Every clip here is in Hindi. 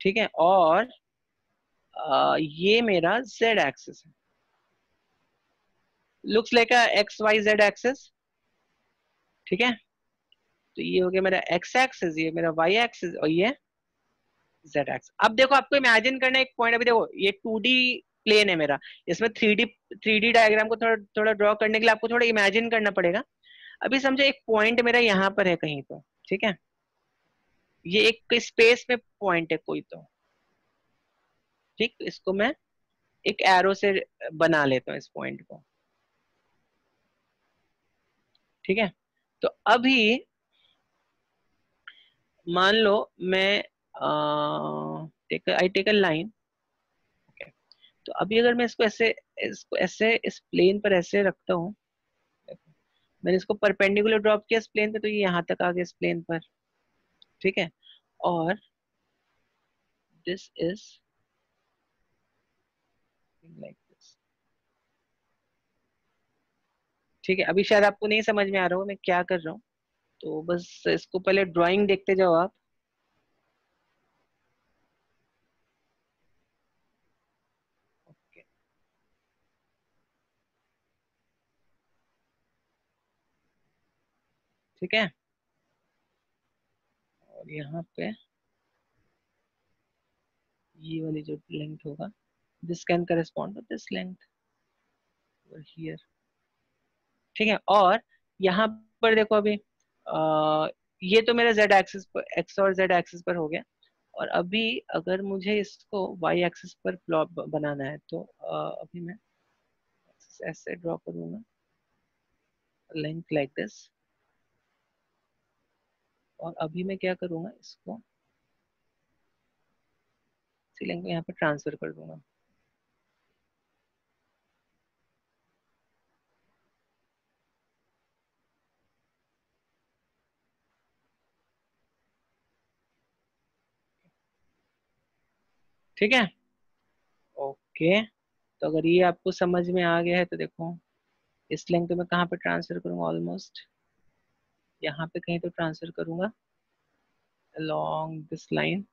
ठीक है, और ये मेरा z एक्सिस है, looks like a x y z axis. ठीक है, तो ये हो गया मेरा x एक्सिस, ये मेरा y एक्सिस, और ये z एक्सिस। अब देखो आपको इमेजिन करना है एक पॉइंट, अभी देखो ये 2D प्लेन है मेरा, इसमें 3D डायग्राम को थोड़ा थोड़ा ड्रॉ करने के लिए आपको थोड़ा इमेजिन करना पड़ेगा। अभी समझो एक पॉइंट मेरा यहाँ पर है कहीं तो, ठीक है, ये एक स्पेस में पॉइंट है कोई तो, ठीक, इसको मैं एक एरो से बना लेता हूँ इस पॉइंट को। ठीक है, तो अभी मान लो मैं आई टेक अ लाइन। तो अभी अगर मैं इसको ऐसे इस प्लेन पर ऐसे रखता हूँ, मैंने इसको परपेंडिकुलर ड्रॉप किया इस प्लेन पे, तो ये यहाँ तक आ गया इस प्लेन पर। ठीक है, और दिस इज लाइक दिस। ठीक है, अभी शायद आपको नहीं समझ में आ रहा हो मैं क्या कर रहा हूँ, तो बस इसको पहले ड्राइंग देखते जाओ आप। ओके, ठीक है, और यहाँ पे ये वाली जो लेंथ होगा, this can correspond to this length here. ठीक है, और यहाँ पर देखो अभी ये तो मेरा z एक्सिस पर, x और z एक्सिस पर हो गया। और अभी अगर मुझे इसको y एक्सिस पर प्लॉट बनाना है, तो अभी मैं ऐसे ड्रॉ करूंगा लेंथ लाइक दिस, और अभी मैं क्या करूंगा, इसको इसी लेंथ में यहाँ पे ट्रांसफर कर दूंगा। ठीक है, ओके, तो अगर ये आपको समझ में आ गया है तो देखो, इस लेंथ को मैं कहाँ पे ट्रांसफर करूंगा, ऑलमोस्ट यहाँ पे कहीं तो ट्रांसफर करूंगा along दिस लाइन।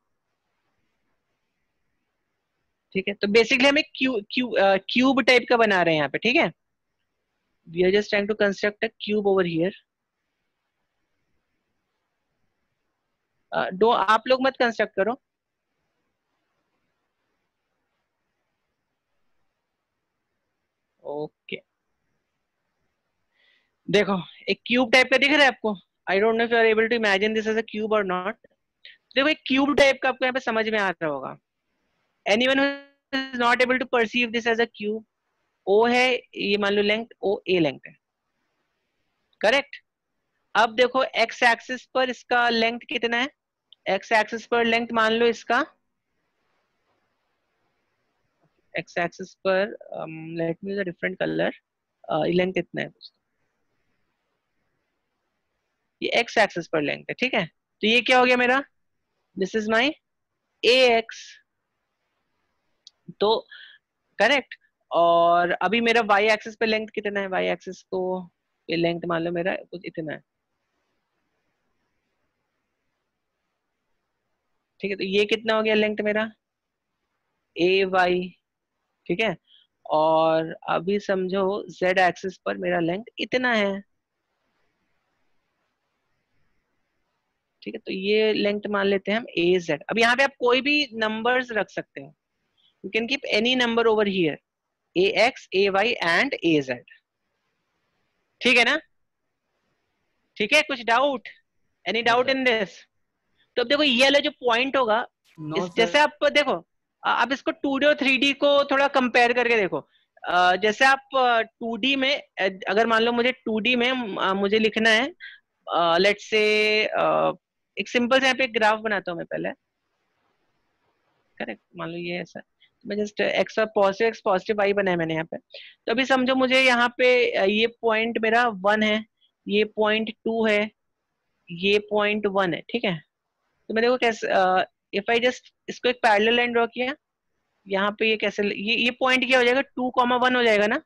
ठीक है, तो बेसिकली हम एक क्यूब टाइप का बना रहे हैं यहाँ पे। ठीक है, we are just trying to construct a cube over here. दो आप लोग मत कंस्ट्रक्ट करो। ओके, देखो एक क्यूब टाइप का दिख रहा है आपको। I don't know if you are able to imagine this as a cube और नॉट। देखो एक क्यूब टाइप का आपको यहाँ पे समझ में आ रहा होगा। Anyone who is not able to perceive this as a cube, O है, ये मान लो लेंथ ओ ए लेंथ है, करेक्ट। अब देखो एक्स एक्सिस पर इसका लेंथ कितना है, एक्स एक्सिस पर लेंथ मान लो इसका, एक्स एक्सिस पर let me use a different colour, length इतना है, ये एक्स एक्सिस पर लेंथ है। ठीक है, तो ये क्या हो गया मेरा, this is my A x, तो करेक्ट। और अभी मेरा वाई एक्सिस पे लेंथ कितना है, वाई एक्सिस को ये लेंथ मान लो मेरा कुछ इतना है। ठीक है, तो ये कितना हो गया लेंथ मेरा, ए वाई। ठीक है, और अभी समझो जेड एक्सिस पर मेरा लेंथ इतना है। ठीक है, तो ये लेंथ मान लेते हैं हम ए जेड। अब यहाँ पे आप कोई भी नंबर्स रख सकते हो, you can keep any number over here, a x a y and a z. ठीक है ना, ठीक है, कुछ doubt, any no doubt sir. In this? तो अब देखो ये वाला जो पॉइंट होगा, नो इस सर। जैसे आप देखो, आप इसको 2D और 3D को थोड़ा कंपेयर करके देखो। जैसे आप 2D में अगर मान लो मुझे 2D में मुझे लिखना है, लेट्स से एक सिंपल से यहाँ पे एक ग्राफ बनाता हूँ मैं पहले, करेक्ट, मान लो ये ऐसा, तो मैं जस्ट एक्स पॉजिटिव वाई बनाया मैंने यहाँ पे। तो अभी समझो मुझे यहाँ पे ये पॉइंट मेरा 1 है, ये पॉइंट 2 है, ये पॉइंट 1 है। ठीक है, तो मैंने वो कैसे, इफ आई जस्ट इसको एक पैरेलल लाइन ड्रॉ किया, यहाँ पे ये कैसे, ये पॉइंट क्या हो जाएगा, 2,1 हो जाएगा ना।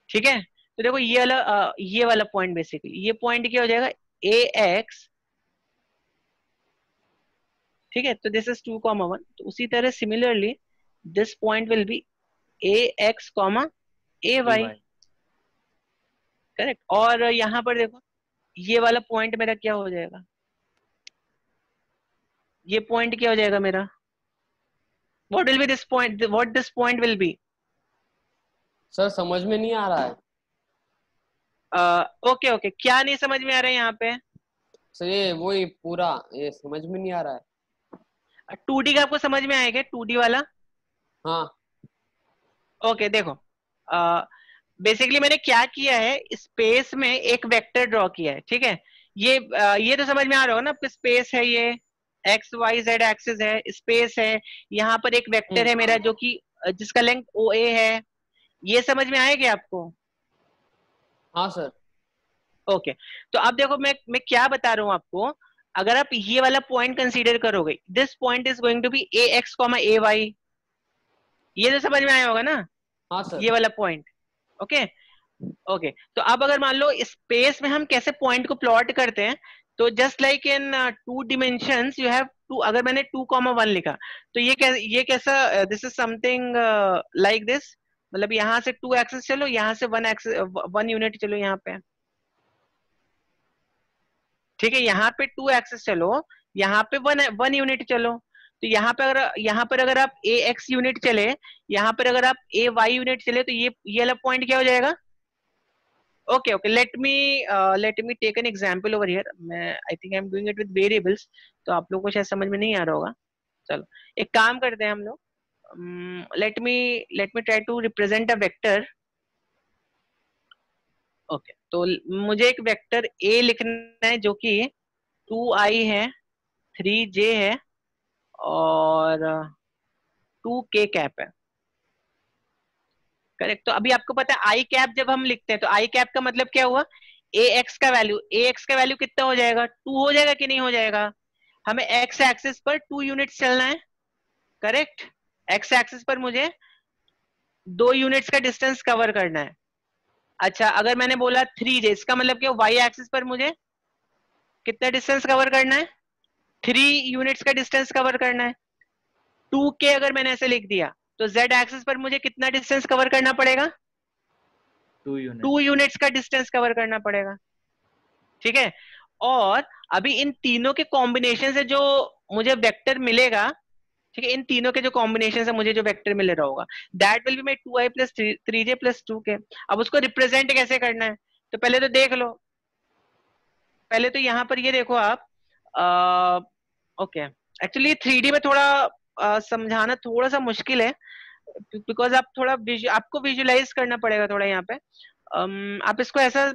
ठीक है, तो देखो ये वाला पॉइंट, बेसिकली ये पॉइंट क्या हो जाएगा, ए एक्स। ठीक है, तो दिस इज 2,1। तो उसी तरह similarly this point will be ax, ay। Correct. और यहाँ पर देखो ये वाला पॉइंट मेरा क्या हो जाएगा, ये पॉइंट क्या हो जाएगा मेरा, what will be this point, what this point will be. Sir समझ में नहीं आ रहा है। ओके ओके, क्या नहीं समझ में आ रहा है यहाँ पे। सर ये वही पूरा ये समझ में नहीं आ रहा है। 2D का आपको समझ में आएगा, 2D वाला। हाँ ओके देखो, बेसिकली मैंने क्या किया है, स्पेस में एक वेक्टर ड्रॉ किया है, ठीक है। ये तो समझ में आ रहा होगा ना आपको, स्पेस है ये, एक्स वाई जेड एक्सिस है, स्पेस है, यहाँ पर एक वेक्टर है मेरा जो कि जिसका लेंथ ओ ए है, ये समझ में आएगा आपको। हाँ सर। ओके, तो अब देखो मैं क्या बता रहा हूँ आपको, अगर आप ये वाला पॉइंट कंसीडर करोगे, this point is going to be a x comma a y, ये तो समझ में आया होगा ना, हाँ सर। ये वाला पॉइंट। ओके ओके, तो अब अगर मान लो स्पेस में हम कैसे पॉइंट को प्लॉट करते हैं, तो just like in 2 dimensions you have to, अगर मैंने 2,1 लिखा, तो ये कैसा, this is something like this, मतलब यहाँ से 2 एक्सिस चलो, यहाँ से 1 एक्सिस 1 यूनिट चलो यहाँ पे, ठीक है, यहाँ पे 2 एक्सिस चलो, यहाँ पे 1 यूनिट चलो। तो यहाँ पर अगर आप ए एक्स यूनिट चले, यहाँ पर अगर आप ए वाई यूनिट चले, तो ये वाला पॉइंट क्या हो जाएगा। Okay okay, let me take an example over here. मैं I think I am doing it with variables, तो आप लोगों को शायद समझ में नहीं आ रहा होगा। चलो एक काम करते हैं हम लोग, let me try to represent a vector. Okay, तो मुझे एक वेक्टर ए लिखना है जो कि 2i है, 3j है, और 2k कैप है। करेक्ट। तो अभी आपको पता है आई कैप जब हम लिखते हैं, तो आई कैप का मतलब क्या हुआ, ए एक्स का वैल्यू कितना हो जाएगा, 2 हो जाएगा कि नहीं हो जाएगा। हमें एक्स एक्सिस पर 2 यूनिट्स चलना है। करेक्ट, एक्स एक्सिस पर मुझे 2 यूनिट्स का डिस्टेंस कवर करना है। अच्छा, अगर मैंने बोला 3j, इसका मतलब क्या, वाई एक्सिस पर मुझे कितना डिस्टेंस कवर करना है, 3 यूनिट्स का डिस्टेंस कवर करना है। 2k अगर मैंने ऐसे लिख दिया, तो z एक्सिस पर मुझे कितना डिस्टेंस कवर करना पड़ेगा, 2 यूनिट्स का डिस्टेंस कवर करना पड़ेगा। ठीक है, और अभी इन तीनों के कॉम्बिनेशन से जो मुझे वेक्टर मिलेगा, ठीक है, इन तीनों के जो कॉम्बिनेशन से मुझे जो वेक्टर मिल रहा होगा, that will be my 2i plus 3j plus 2k। अब उसको रिप्रेजेंट कैसे करना है, तो पहले तो देख लो, पहले तो यहाँ पर ये देखो आप, ओके, एक्चुअली 3D में थोड़ा समझाना थोड़ा सा मुश्किल है, बिकॉज आप थोड़ा आपको विजुलाइज करना पड़ेगा थोड़ा यहाँ पे। आप इसको ऐसा,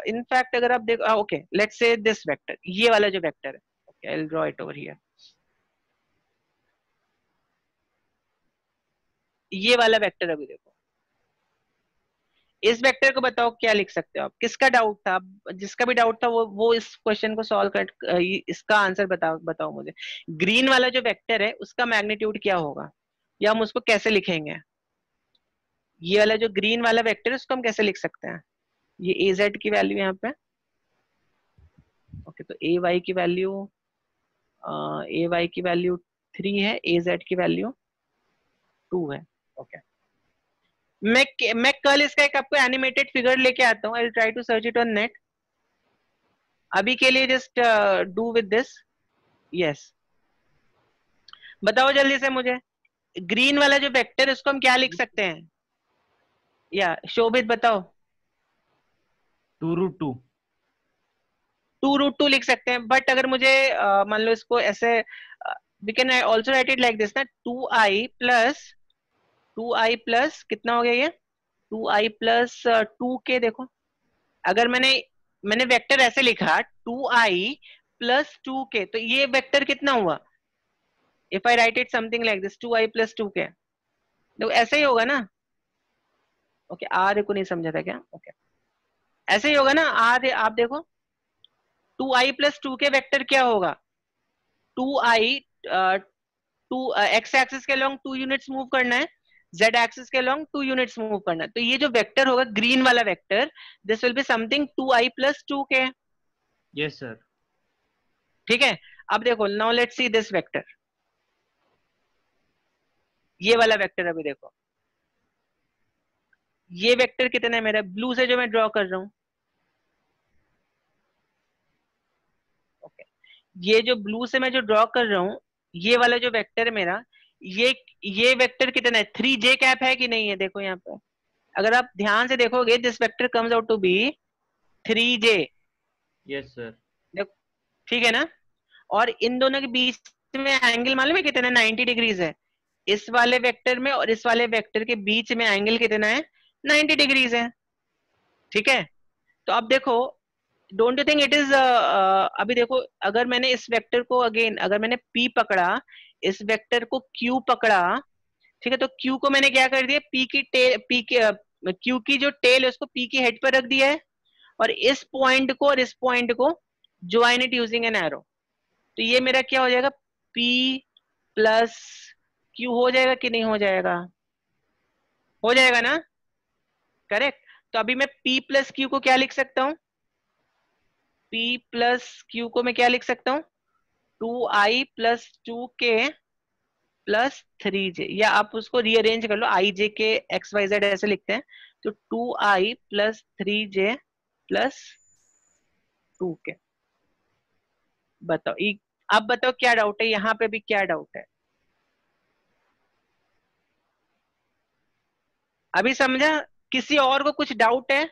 इनफैक्ट अगर आप देखो, okay let's say this vector, ये वाला जो वेक्टर है, okay I will draw it over here, ये वाला वेक्टर अभी देखो, इस वेक्टर को बताओ क्या लिख सकते हो आप, किसका डाउट था, जिसका भी डाउट था वो इस क्वेश्चन को सॉल्व कर, इसका आंसर बताओ बताओ मुझे। ग्रीन वाला जो वेक्टर है उसका मैग्नीट्यूड क्या होगा, या हम उसको कैसे लिखेंगे, ये वाला जो ग्रीन वाला वेक्टर है उसको हम कैसे लिख सकते हैं, ये ए जेड की वैल्यू यहाँ पे, ओके, तो ए वाई की वैल्यू, ए वाई की वैल्यू 3 है, ए जेड की वैल्यू 2 है। ओके, मैं कल इसका एक आपको एनिमेटेड फिगर लेके आता हूँ, I will try to search it on net. अभी के लिए just do with this. Yes, बताओ जल्दी से मुझे, ग्रीन वाला जो वेक्टर है उसको हम क्या लिख सकते हैं, या शोभित बताओ। 2√2। 2√2 लिख सकते हैं, बट अगर मुझे मान लो इसको ऐसे, we can also write it like this ना, 2i प्लस कितना हो गया ये, 2i प्लस 2k। देखो, अगर मैंने वेक्टर ऐसे लिखा 2i प्लस 2k, तो ये वेक्टर कितना हुआ, if I right it something like this 2i plus 2k, देखो ऐसे ही होगा ना। ओके, आर को नहीं समझा था क्या, ओके, ऐसे ही होगा ना आर, आप देखो 2i प्लस 2k वेक्टर क्या होगा, 2i, टू एक्स एक्सिस के लॉन्ग 2 यूनिट्स मूव करना है, जेड एक्सिस के लॉन्ग 2 यूनिट्स मूव करना है, तो ये जो वेक्टर होगा ग्रीन वाला vector, this will be something 2i plus 2k। Yes sir. ठीक है, अब देखो now let's see this vector, ये वाला वेक्टर अभी देखो, ये वेक्टर कितना है मेरा ब्लू से जो मैं ड्रॉ कर रहा हूं, ओके, ये जो ब्लू से मैं जो ड्रॉ कर रहा हूं, ये वाला जो वेक्टर है मेरा, ये ये वेक्टर कितना है, 3j कैप है कि नहीं है, देखो यहाँ पे अगर आप ध्यान से देखोगे this vector comes out to be 3j। Yes sir. देखो ठीक है ना, और इन दोनों के बीच में एंगल मालूम है कितना, 90 डिग्रीज है, इस वाले वेक्टर में और इस वाले वेक्टर के बीच में एंगल कितना है, 90 डिग्रीज है, ठीक है। तो अब देखो don't you think it is, अभी देखो अगर मैंने इस वेक्टर को अगेन, अगर मैंने p पकड़ा, इस वेक्टर को q पकड़ा, ठीक है, तो q को मैंने क्या कर दिया, p की टेल, p की q की जो टेल है उसको p की हेड पर रख दिया है, और इस पॉइंट को और इस पॉइंट को join it using an arrow, तो ये मेरा क्या हो जाएगा, p प्लस q हो जाएगा कि नहीं हो जाएगा, हो जाएगा ना, करेक्ट। तो अभी मैं p प्लस q को क्या लिख सकता हूं, p प्लस q को मैं क्या लिख सकता हूं, 2i plus 2k plus 3j, या आप उसको रीअरेंज कर लो, आई जे के एक्स वाई जेड ऐसे लिखते हैं, तो 2i plus 3j plus 2k। बताओ अब बताओ क्या डाउट है, यहाँ पे भी क्या डाउट है, अभी समझा, किसी और को कुछ डाउट है,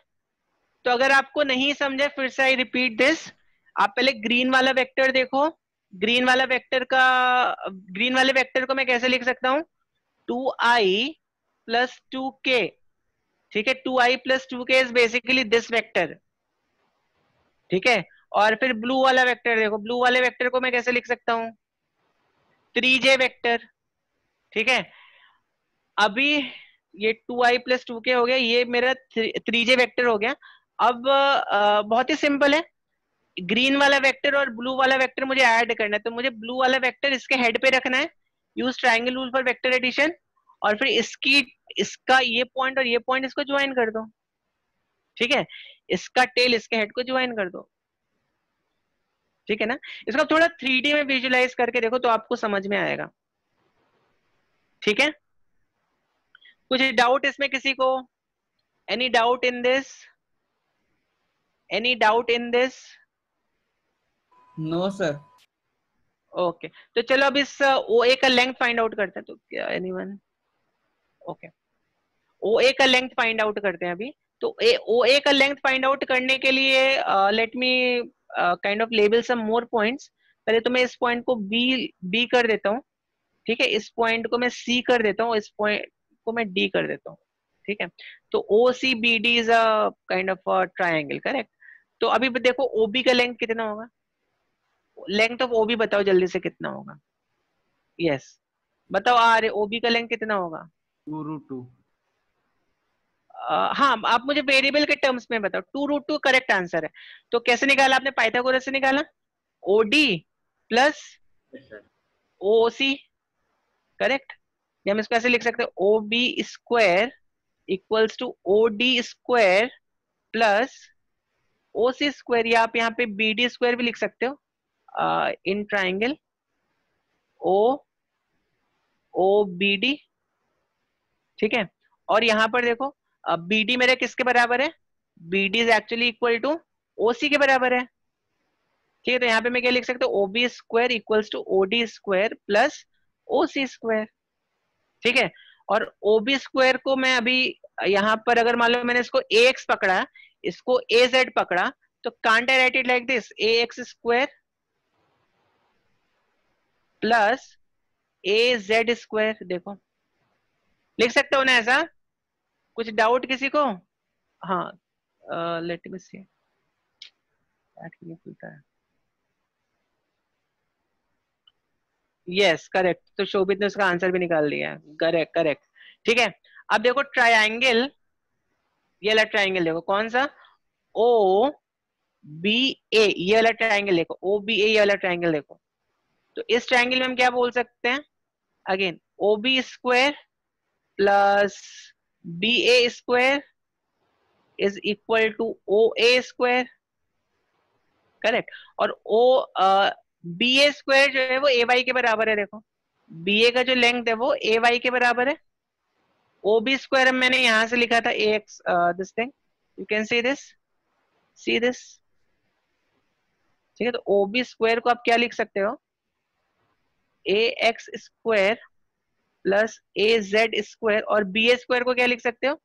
तो अगर आपको नहीं समझा फिर से आई रिपीट दिस, आप पहले ग्रीन वाला वेक्टर देखो, ग्रीन वाला वेक्टर का, ग्रीन वाले वेक्टर को मैं कैसे लिख सकता हूं, 2i प्लस 2k, ठीक है, 2i plus 2k is basically this vector, ठीक है। और फिर ब्लू वाला वेक्टर देखो, ब्लू वाले वेक्टर को मैं कैसे लिख सकता हूं, 3j वेक्टर, ठीक है। अभी ये 2i प्लस 2k हो गया, ये मेरा 3j वेक्टर हो गया। अब बहुत ही सिंपल है, ग्रीन वाला वेक्टर और ब्लू वाला वेक्टर मुझे ऐड करना है, तो मुझे ब्लू वाला वेक्टर इसके हेड पे रखना है, use triangle rule for vector addition, और फिर इसकी, इसका ये पॉइंट और ये पॉइंट इसको ज्वाइन कर दो, ठीक है, इसका टेल इसके हेड को ज्वाइन कर दो, ठीक है ना। इसको थोड़ा 3D में विजुलाइज करके देखो तो आपको समझ में आएगा, ठीक है। कुछ डाउट इसमें किसी को, any doubt in this, any doubt in this, no sir. Okay, तो चलो अब इस ओ ए का लेंथ फाइंड आउट करते हैं, तो क्या एनीवन, ओके, ओ ए का लेंथ फाइंड आउट करते हैं अभी। तो ओ ए का लेंथ फाइंड आउट करने के लिए let me kind of label some more points, पहले तो मैं इस पॉइंट को बी कर देता हूँ, ठीक है, इस पॉइंट को मैं सी कर देता हूँ, इस पॉइंट को मैं डी कर देता हूँ, ठीक है। तो O C B D is a kind of triangle, correct. तो अभी देखो ओ बी का लेंथ कितना होगा, लेंथ ऑफ ओ बी बताओ जल्दी से कितना होगा, यस बताओ, आ रहे ओ बी का लेंथ कितना होगा, 2√2। हाँ आप मुझे वेरिएबल के टर्म्स में बताओ, 2√2 करेक्ट आंसर है। तो कैसे निकाला आपने, पाइथागोरस से निकाला, OD plus yes sir. O C, correct, या हम इसको ऐसे लिख सकते हैं, O B square equals to O D square plus O C square, या आप यहाँ पे बी डी स्क्वायर भी लिख सकते हो, in triangle O O B D, ठीक है। और यहाँ पर देखो बी डी मेरा किसके बराबर है, B D is actually equal to O C के बराबर है, ठीक है। तो यहाँ पे मैं क्या लिख सकता हूँ, O B square equals to O D square plus O C square, ठीक है। और ओ बी स्क्वायर को मैं अभी यहाँ पर अगर मान लो मैंने इसको ए एक्स पकड़ा, इसको ए जेड पकड़ा, तो can't I right it like this, A x square plus A Z square, देखो लिख सकते हो ना ऐसा, कुछ डाउट किसी को, हाँ लेट मी सी, खुलता है, यस करेक्ट, तो शोभित ने उसका आंसर भी निकाल दिया है, करेक्ट करेक्ट, ठीक है। अब देखो ट्रायंगल, ये वाला ट्रायंगल देखो कौन सा, ओ बी ए, ये वाला ट्रायंगल देखो, ओ बी ए, ये वाला ट्रायंगल देखो, तो इस ट्रायंगल में हम क्या बोल सकते हैं, again O B square plus B A square is equal to O A square, correct. और ओ बी ए स्क्वायर जो है वो ए वाई के बराबर है। देखो बी ए का जो लेंथ है वो ए वाई के बराबर है। ओ बी स्क्वायर मैंने यहां से लिखा था A X, this thing you can see this. ठीक है, तो ओ बी स्क्वायर को आप क्या लिख सकते हो, A x square plus A Z square, और बी ए स्क्वायर को क्या लिख सकते हो,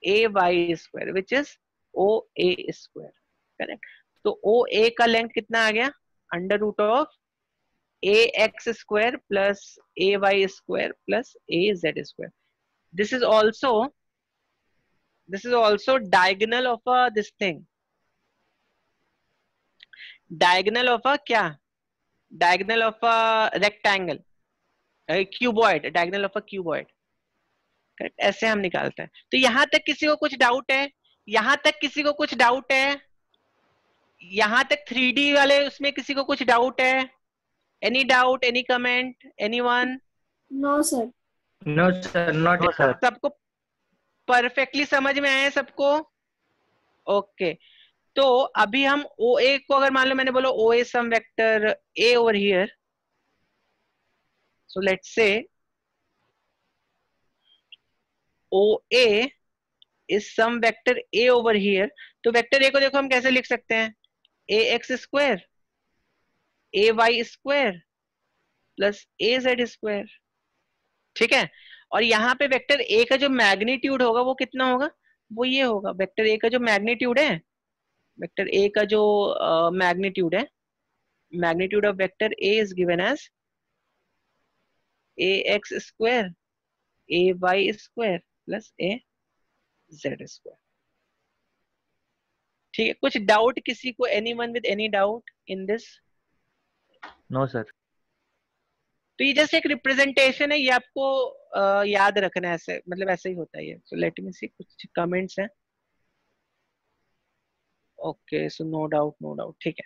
A Y square which is O A square. Correct. तो ओ ए का लेंथ कितना आ गया, under root of A x square plus A Y square plus A Z square. This is also diagonal of a this thing, diagonal of a क्या, diagonal of a rectangle, cuboid, diagonal of a cuboid। Correct, ऐसे हम निकालते हैं। तो यहां तक किसी को कुछ डाउट है, यहां तक किसी को कुछ डाउट है, यहां तक 3D वाले उसमें किसी को कुछ डाउट है, any doubt, any comment, anyone? No sir. No sir, not sir. सबको परफेक्टली समझ में आया सबको? ओके। तो अभी हम ओ ए को, अगर मान लो मैंने बोलो O A some vector A over here, so let's say O A is some vector A over here. तो वेक्टर ए को देखो हम कैसे लिख सकते हैं, A x square A Y square plus A Z square. ठीक है, और यहाँ पे वेक्टर ए का जो मैग्नीट्यूड होगा वो कितना होगा, वो ये होगा। वेक्टर ए का जो मैग्नीट्यूड है, वेक्टर ए का जो मैग्नीट्यूड है, magnitude of vector A is given as a x square A Y square plus A Z square. ठीक है, कुछ डाउट किसी को, anyone with any doubt in this? No sir. तो ये जस्ट एक रिप्रेजेंटेशन है, ये आपको याद रखना है, ऐसे मतलब ऐसे ही होता है ये। सो लेट मी सी, कुछ कमेंट्स हैं। ओके, सो नो डाउट, ठीक है।